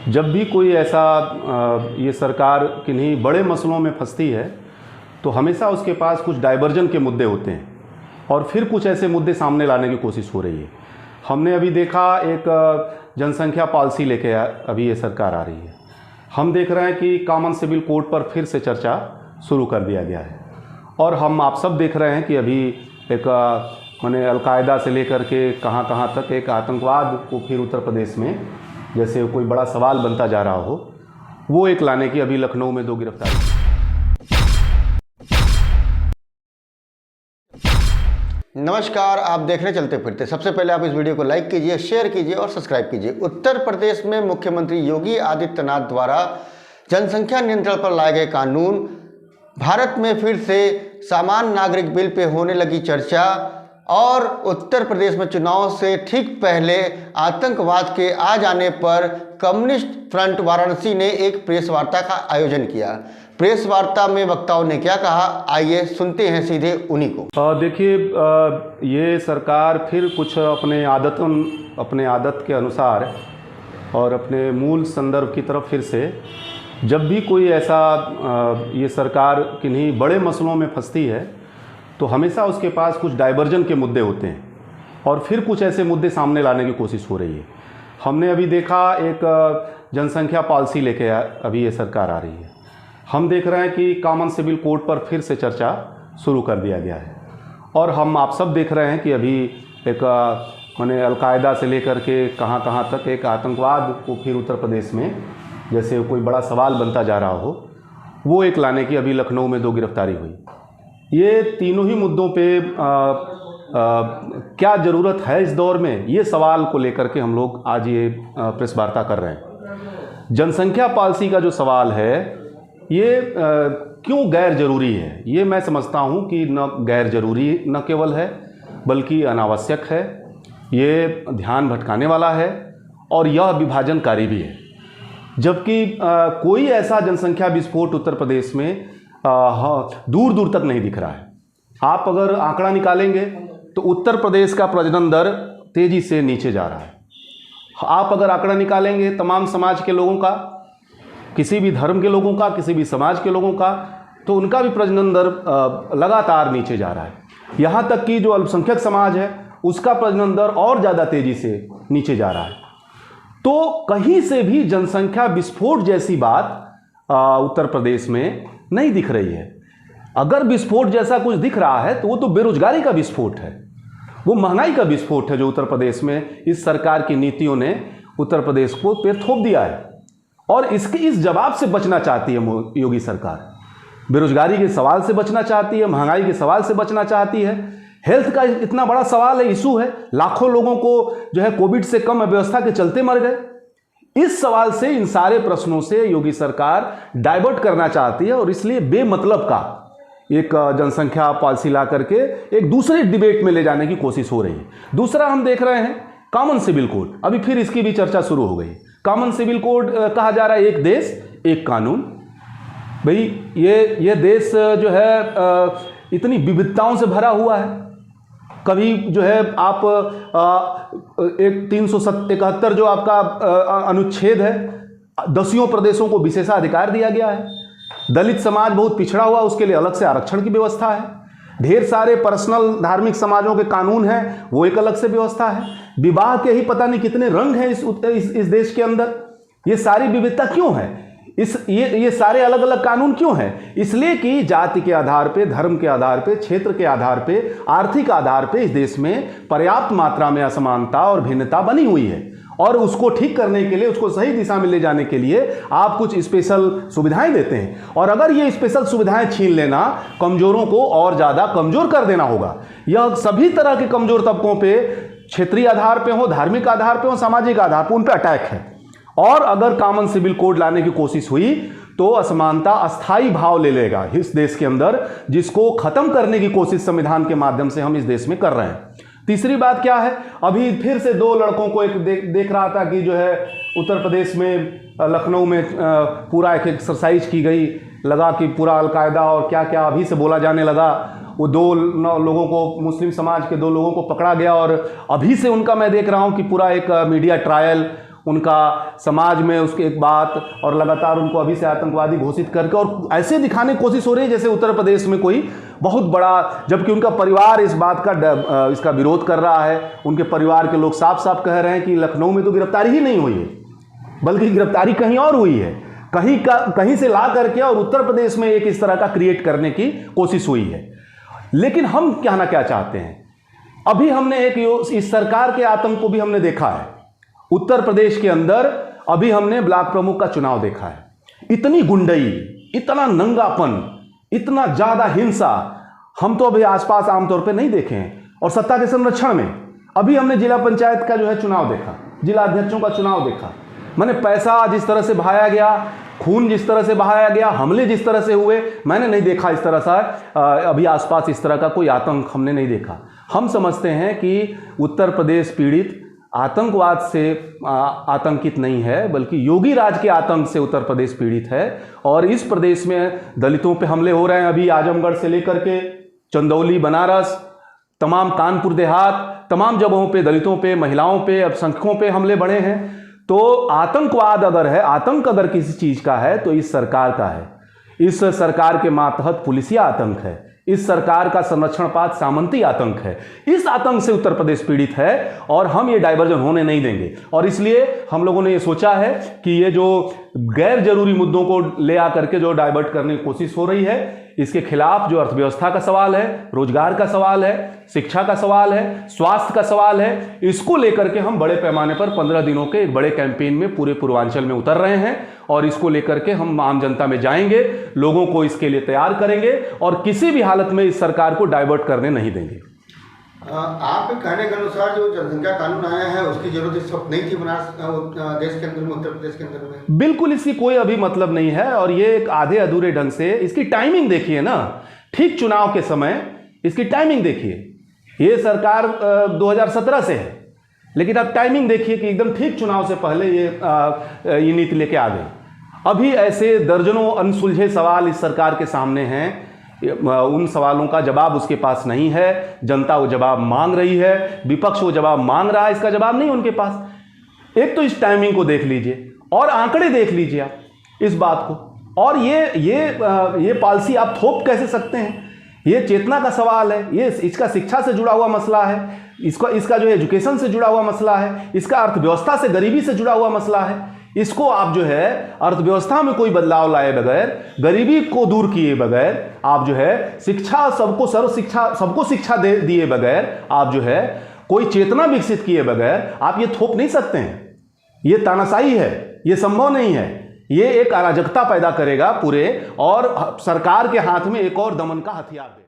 जब भी कोई ऐसा ये सरकार किन्हीं बड़े मसलों में फंसती है तो हमेशा उसके पास कुछ डाइवर्जन के मुद्दे होते हैं और फिर कुछ ऐसे मुद्दे सामने लाने की कोशिश हो रही है। हमने अभी देखा एक जनसंख्या पॉलिसी लेके अभी ये सरकार आ रही है। हम देख रहे हैं कि कॉमन सिविल कोड पर फिर से चर्चा शुरू कर दिया गया है और हम आप सब देख रहे हैं कि अभी एक माने अलकायदा से लेकर के कहाँ कहाँ तक एक आतंकवाद को फिर उत्तर प्रदेश में जैसे कोई बड़ा सवाल बनता जा रहा हो, वो एक लाने की अभी लखनऊ में 2 गिरफ्तारी। नमस्कार, आप देख रहे चलते फिरते। सबसे पहले आप इस वीडियो को लाइक कीजिए, शेयर कीजिए और सब्सक्राइब कीजिए। उत्तर प्रदेश में मुख्यमंत्री योगी आदित्यनाथ द्वारा जनसंख्या नियंत्रण पर लाए गए कानून, भारत में फिर से सामान्य नागरिक बिल पे होने लगी चर्चा और उत्तर प्रदेश में चुनाव से ठीक पहले आतंकवाद के आ जाने पर कम्युनिस्ट फ्रंट वाराणसी ने एक प्रेस वार्ता का आयोजन किया। प्रेस वार्ता में वक्ताओं ने क्या कहा, आइए सुनते हैं सीधे उन्हीं को। देखिए, ये सरकार फिर कुछ अपने आदत के अनुसार और अपने मूल संदर्भ की तरफ फिर से, जब भी कोई ऐसा ये सरकार किन्हीं बड़े मसलों में फंसती है तो हमेशा उसके पास कुछ डाइवर्जन के मुद्दे होते हैं और फिर कुछ ऐसे मुद्दे सामने लाने की कोशिश हो रही है। हमने अभी देखा एक जनसंख्या पॉलिसी लेके अभी ये सरकार आ रही है। हम देख रहे हैं कि कॉमन सिविल कोड पर फिर से चर्चा शुरू कर दिया गया है और हम आप सब देख रहे हैं कि अभी एक माने अलकायदा से लेकर के कहाँ कहाँ तक एक आतंकवाद को फिर उत्तर प्रदेश में जैसे कोई बड़ा सवाल बनता जा रहा हो, वो एक लाने की अभी लखनऊ में 2 गिरफ्तारी हुई। ये तीनों ही मुद्दों पे क्या ज़रूरत है इस दौर में, ये सवाल को लेकर के हम लोग आज ये प्रेस वार्ता कर रहे हैं। जनसंख्या पॉलिसी का जो सवाल है ये क्यों गैर ज़रूरी है, ये मैं समझता हूँ कि न गैर ज़रूरी न केवल है बल्कि अनावश्यक है, ये ध्यान भटकाने वाला है और यह विभाजनकारी भी है। जबकि कोई ऐसा जनसंख्या विस्फोट उत्तर प्रदेश में दूर दूर तक नहीं दिख रहा है। आप अगर आंकड़ा निकालेंगे तो उत्तर प्रदेश का प्रजनन दर तेज़ी से नीचे जा रहा है। आप अगर आंकड़ा निकालेंगे तमाम समाज के लोगों का, किसी भी धर्म के लोगों का, किसी भी समाज के लोगों का, तो उनका भी प्रजनन दर लगातार नीचे जा रहा है। यहाँ तक कि जो अल्पसंख्यक समाज है उसका प्रजनन दर और ज़्यादा तेज़ी से नीचे जा रहा है। तो कहीं से भी जनसंख्या विस्फोट जैसी बात उत्तर प्रदेश में नहीं दिख रही है। अगर विस्फोट जैसा कुछ दिख रहा है तो वो तो बेरोजगारी का विस्फोट है, वो महंगाई का विस्फोट है जो उत्तर प्रदेश में इस सरकार की नीतियों ने उत्तर प्रदेश को पैर थोप दिया है और इस जवाब से बचना चाहती है योगी सरकार। बेरोजगारी के सवाल से बचना चाहती है, महंगाई के सवाल से बचना चाहती है, हेल्थ का इतना बड़ा सवाल है, इशू है, लाखों लोगों को जो है कोविड से कम व्यवस्था के चलते मर गए। इस सवाल से, इन सारे प्रश्नों से योगी सरकार डाइवर्ट करना चाहती है और इसलिए बेमतलब का एक जनसंख्या पॉलिसी ला करके एक दूसरे डिबेट में ले जाने की कोशिश हो रही है। दूसरा हम देख रहे हैं कॉमन सिविल कोड, अभी फिर इसकी भी चर्चा शुरू हो गई। कॉमन सिविल कोड कहा जा रहा है एक देश एक कानून। भाई ये देश जो है इतनी विविधताओं से भरा हुआ है। कभी जो है आप एक 371 जो आपका अनुच्छेद है, 10 प्रदेशों को विशेषाधिकार दिया गया है। दलित समाज बहुत पिछड़ा हुआ, उसके लिए अलग से आरक्षण की व्यवस्था है। ढेर सारे पर्सनल धार्मिक समाजों के कानून हैं, वो एक अलग से व्यवस्था है। विवाह के ही पता नहीं कितने रंग हैं इस देश के अंदर। ये सारी विविधता क्यों है? ये सारे अलग अलग कानून क्यों हैं? इसलिए कि जाति के आधार पे, धर्म के आधार पे, क्षेत्र के आधार पे, आर्थिक आधार पे इस देश में पर्याप्त मात्रा में असमानता और भिन्नता बनी हुई है और उसको ठीक करने के लिए, उसको सही दिशा में ले जाने के लिए आप कुछ स्पेशल सुविधाएं देते हैं और अगर ये स्पेशल सुविधाएं छीन लेना, कमजोरों को और ज़्यादा कमजोर कर देना होगा। यह सभी तरह के कमजोर तबकों पे, क्षेत्रीय आधार पे हो, धार्मिक आधार पे हो, सामाजिक आधार पे, उन पे अटैक है। और अगर कॉमन सिविल कोड लाने की कोशिश हुई तो असमानता अस्थायी भाव ले लेगा इस देश के अंदर, जिसको खत्म करने की कोशिश संविधान के माध्यम से हम इस देश में कर रहे हैं। तीसरी बात क्या है, अभी फिर से 2 लड़कों को एक देख रहा था कि जो है उत्तर प्रदेश में लखनऊ में पूरा एक एक्सरसाइज की गई, लगा कि पूरा अलकायदा और क्या क्या अभी से बोला जाने लगा। वो 2 लोगों को, मुस्लिम समाज के 2 लोगों को पकड़ा गया और अभी से उनका मैं देख रहा हूँ कि पूरा एक मीडिया ट्रायल उनका समाज में उसके एक बात, और लगातार उनको अभी से आतंकवादी घोषित करके और ऐसे दिखाने की कोशिश हो रही है जैसे उत्तर प्रदेश में कोई बहुत बड़ा, जबकि उनका परिवार इस बात का इसका विरोध कर रहा है। उनके परिवार के लोग साफ साफ कह रहे हैं कि लखनऊ में तो गिरफ्तारी ही नहीं हुई है, बल्कि गिरफ्तारी कहीं और हुई है, कहीं से ला करके, और उत्तर प्रदेश में एक इस तरह का क्रिएट करने की कोशिश हुई है। लेकिन हम क्या चाहते हैं, अभी हमने इस सरकार के आतंक को भी हमने देखा है उत्तर प्रदेश के अंदर। अभी हमने ब्लॉक प्रमुख का चुनाव देखा है, इतनी गुंडई, इतना नंगापन, इतना ज्यादा हिंसा हम तो अभी आसपास आमतौर पे नहीं देखे हैं। और सत्ता के संरक्षण में अभी हमने जिला पंचायत का जो है चुनाव देखा, जिला अध्यक्षों का चुनाव देखा। मैंने पैसा जिस तरह से बहाया गया, खून जिस तरह से बहाया गया, हमले जिस तरह से हुए, मैंने नहीं देखा इस तरह सा अभी आसपास इस तरह का कोई आतंक हमने नहीं देखा। हम समझते हैं कि उत्तर प्रदेश पीड़ित आतंकवाद से आतंकित नहीं है, बल्कि योगी राज के आतंक से उत्तर प्रदेश पीड़ित है। और इस प्रदेश में दलितों पे हमले हो रहे हैं, अभी आजमगढ़ से लेकर के चंदौली, बनारस, तमाम कानपुर देहात, तमाम जगहों पे दलितों पे, महिलाओं पे, अल्पसंख्यकों पे हमले बढ़े हैं। तो आतंकवाद अगर है, आतंक अगर किसी चीज का है तो इस सरकार का है। इस सरकार के मातहत पुलिसिया आतंक है, इस सरकार का संरक्षण पात सामंती आतंक है। इस आतंक से उत्तर प्रदेश पीड़ित है और हम ये डाइवर्जन होने नहीं देंगे। और इसलिए हम लोगों ने ये सोचा है कि ये जो गैर जरूरी मुद्दों को ले आकर के जो डाइवर्ट करने की कोशिश हो रही है, इसके खिलाफ जो अर्थव्यवस्था का सवाल है, रोजगार का सवाल है, शिक्षा का सवाल है, स्वास्थ्य का सवाल है, इसको लेकर के हम बड़े पैमाने पर 15 दिनों के एक बड़े कैंपेन में पूरे पूर्वांचल में उतर रहे हैं। और इसको लेकर के हम आम जनता में जाएंगे, लोगों को इसके लिए तैयार करेंगे और किसी भी हालत में इस सरकार को डाइवर्ट करने नहीं देंगे। आपके कहने के अनुसार जो जनसंख्या कानून आया है उसकी जरूरत इस वक्त नहीं थी देश के अंदर में, उत्तर प्रदेश के अंदर में? बिल्कुल इसकी कोई अभी मतलब नहीं है। और ये एक आधे अधूरे ढंग से, इसकी टाइमिंग देखिए ना, ठीक चुनाव के समय इसकी टाइमिंग देखिए। ये सरकार 2017 से है, लेकिन अब टाइमिंग देखिए कि एकदम ठीक चुनाव से पहले ये नीति लेके आ गई। अभी ऐसे दर्जनों अनसुलझे सवाल इस सरकार के सामने हैं, उन सवालों का जवाब उसके पास नहीं है। जनता वो जवाब मांग रही है, विपक्ष वो जवाब मांग रहा है, इसका जवाब नहीं उनके पास। एक तो इस टाइमिंग को देख लीजिए और आंकड़े देख लीजिए आप इस बात को। और ये पॉलिसी आप थोप कैसे सकते हैं? ये चेतना का सवाल है, ये इसका शिक्षा से जुड़ा हुआ मसला है, इसका जो एजुकेशन से जुड़ा हुआ मसला है, इसका अर्थव्यवस्था से, गरीबी से जुड़ा हुआ मसला है। इसको आप जो है अर्थव्यवस्था में कोई बदलाव लाए बगैर, गरीबी को दूर किए बगैर, आप जो है शिक्षा, सबको शिक्षा दिए बगैर, आप जो है कोई चेतना विकसित किए बगैर आप ये थोप नहीं सकते हैं। ये तानाशाही है, ये संभव नहीं है। ये एक अराजकता पैदा करेगा पूरे, और सरकार के हाथ में एक और दमन का हथियार देगा।